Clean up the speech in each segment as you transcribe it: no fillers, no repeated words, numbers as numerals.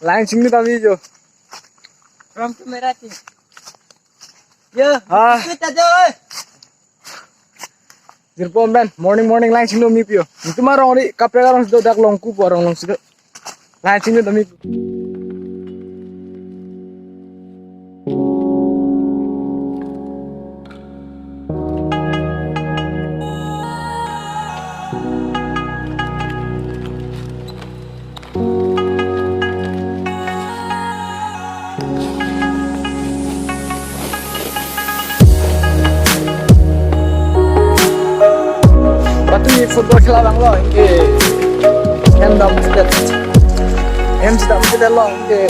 Lang chinglu tami jo. From kamera ti. Yo. Kita jo. Jirpo ben morning lang chinglu mi pio. Itu mah orang di kapre orang sudah dak longku po orang long sudah. Lang chinglu tami. Football खेला bang lo, ini Kardom sudah, sudah sudah lo, ini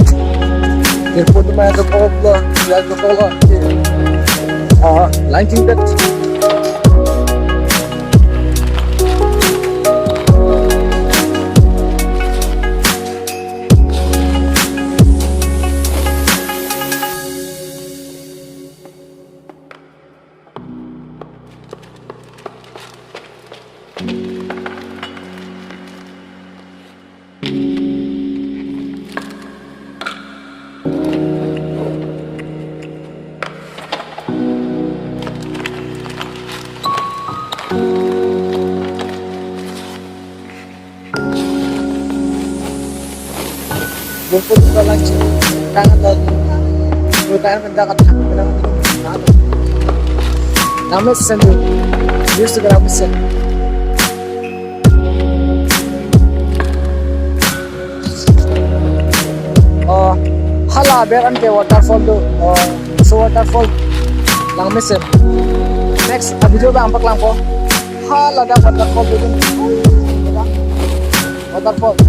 Jirpo tu main ke bawah lo, dia ke bawah, lanjut bet. Jirpo juga lanjut tangan dan tangan mendakat langmesen tu, dia sudah langmesen. Hala beran ke waterfall tu, so waterfall langmesen. Next, video bang ampak lang po. Hala dah waterfall tu, waterfall.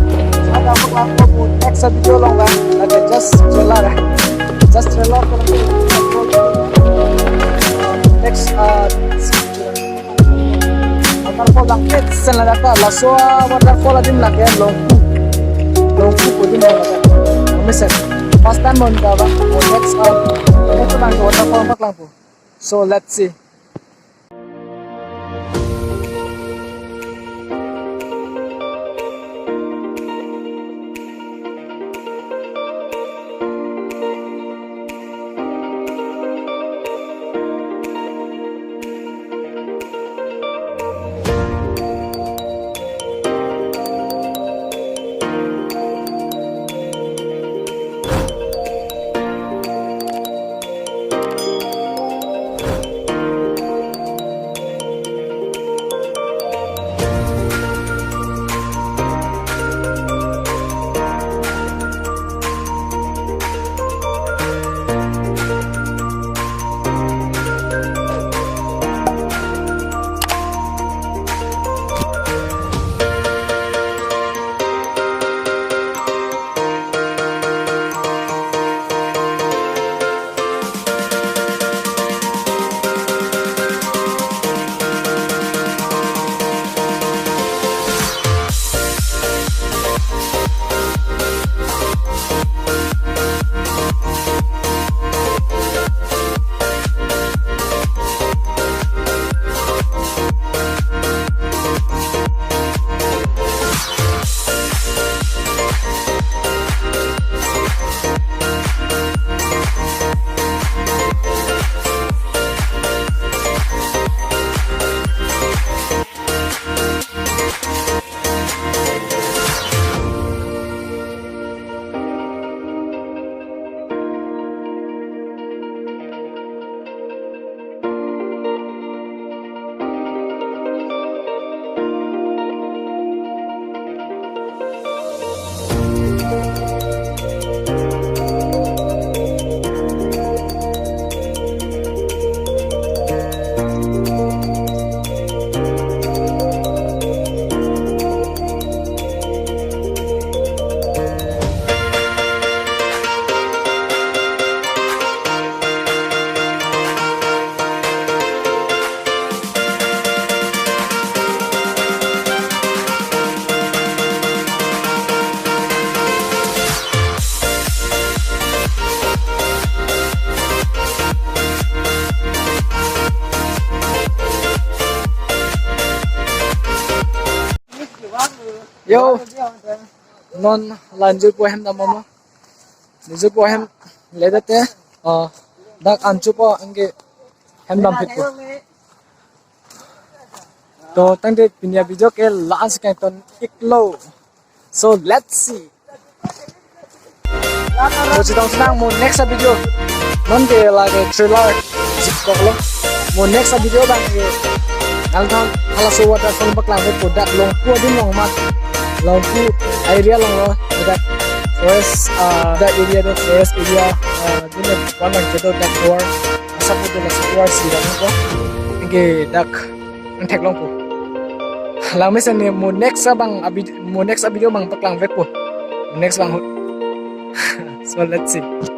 Ada apa lang po? Next video lang bang. Ada just trailer, just trailer ko lang. Next, waterfall lang. Sen lah dah laso waterfall adim lah ke Longku po din lah. Langmesen. First time mo nda ba? Next ito lang waterfall ampak lang po. So let's see. Yo, non lanjut po hem na mama. nizu po hem ledate dak anchu po angge hem dam pit po to tangde pinya video ke last kai ton iklo so let's see mo chitang senang mo next video non ke lage trailer jikko lo mo next video bang ke althon hala so waterfall baklang ke product Longku din Longku area long lo that forest that area the forest area din one lang kedo that for asapu de la square si lang ko nge dak antek Longku langmesen ne mo next video bang baklang vek po next bang so let's see